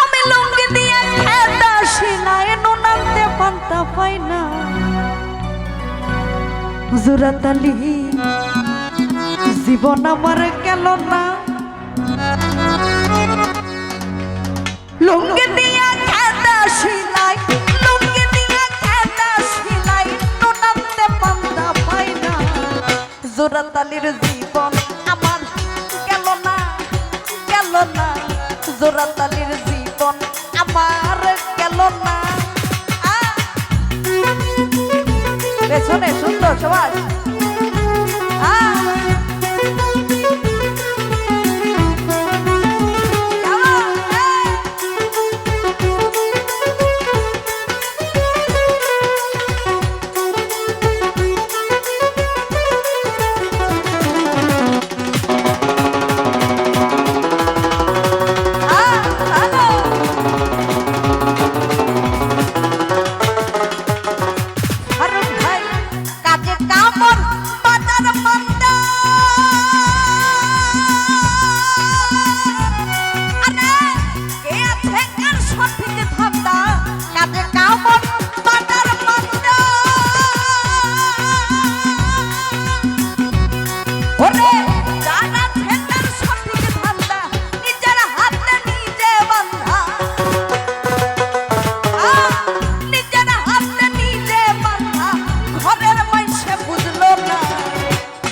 আমি লুঙ্গি দিয়ে খেতে আসি না, নুন আনতে পান্তা পাই না। জোড়াতালি জীবন আমার গেল না, লুঙ্গি দিয়ে খেতে আসি নাই, লুঙ্গি দিয়ে খেতে আসি নাই, নুন আনতে পান্তা পাই না। জোড়াতালির জীবন আমার গেল না, গেল না। জোড়াতালির জীবন আমার গেল না। পেছনে সুন্দর সবাই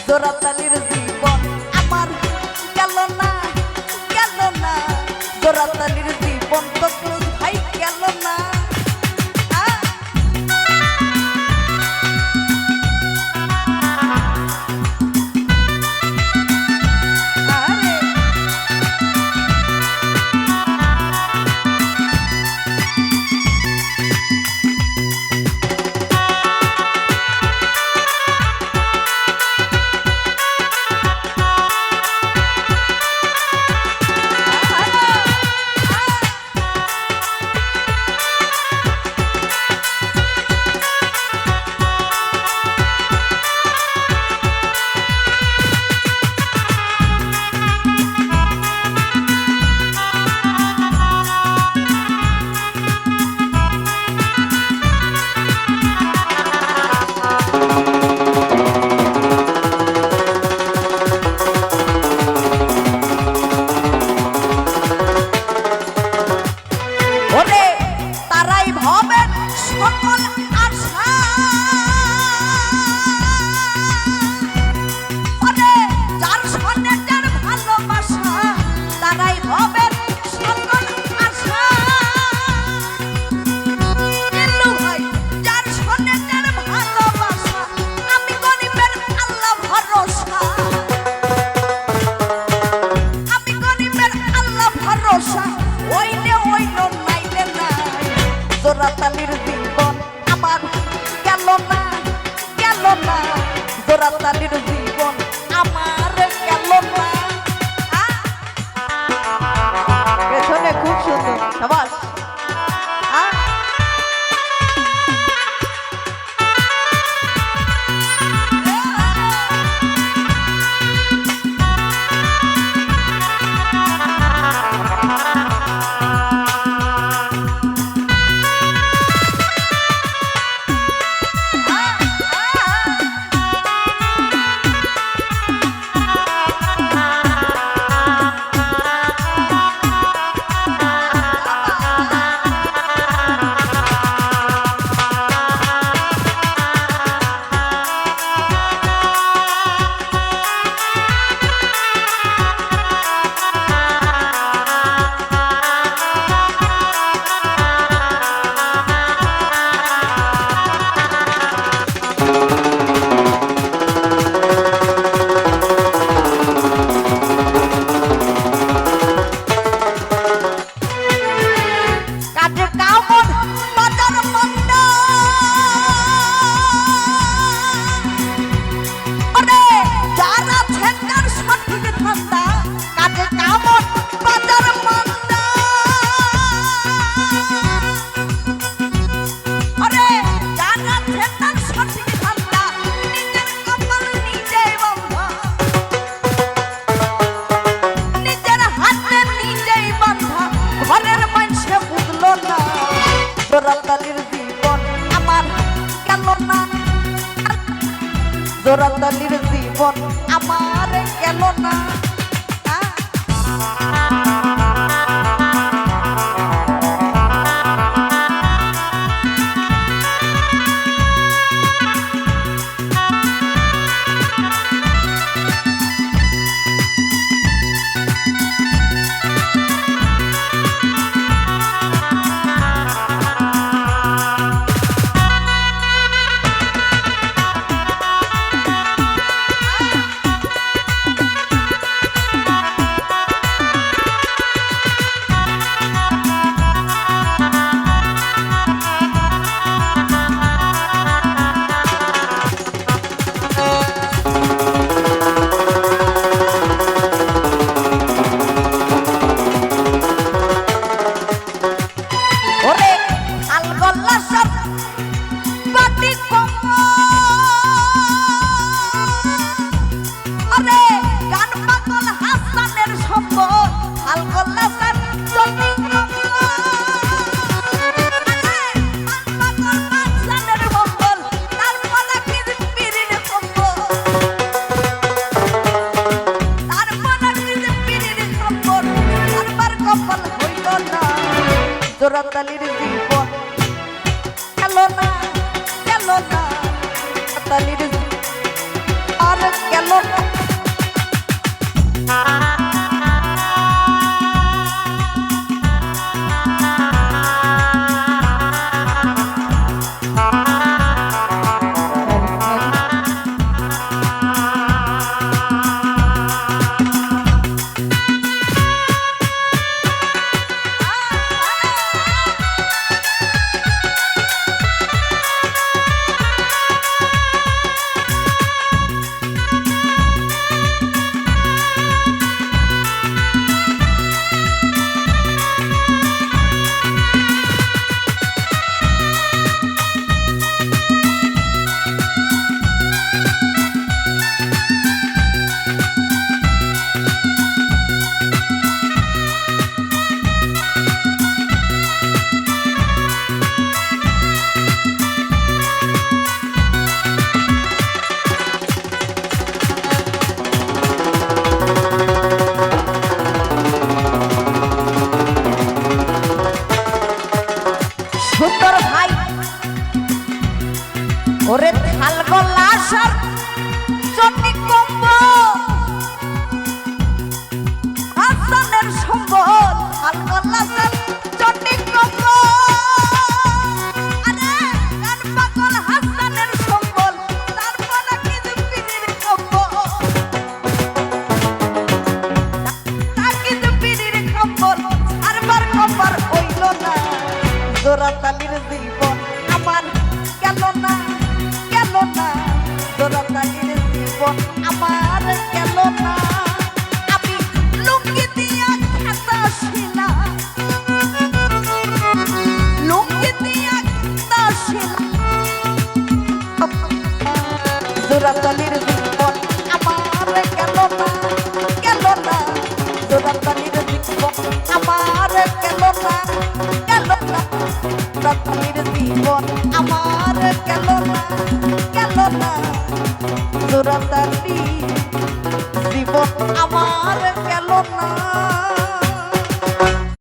জোড়াতালির জীবন আমার গেল না, গেল না। জোড়াতালির জীবন তো ভাই গেল না। জোড়াতালির জীবন আমার গেল না, গেল না। জোড়াতালির জীবন আমার গেল না। পেছনে খুব সুন্দর সবাই জোড়াতালির জীবন আমার গেল না, জোড়াতালির জীবন আমার গেল না। জোড়াতালির জীবন গেল না, গেল না, জোড়াতালির আর গেল না। সুন্দর ভাই ওরে থাল গলাসার চটি কম্ব হাসানের সম্বল, থাল গলাসার চটি কম্ব আরে গান পাগল হাসানের সম্বল, তারপর কিন্তু পীরের কম্ব, কিন্তু পীরের কম্বল আরবার কম্বল হইল না। জোড়াতালির জীবন আমার গেল না, গেল না, জোড়াতালির জীবন আমার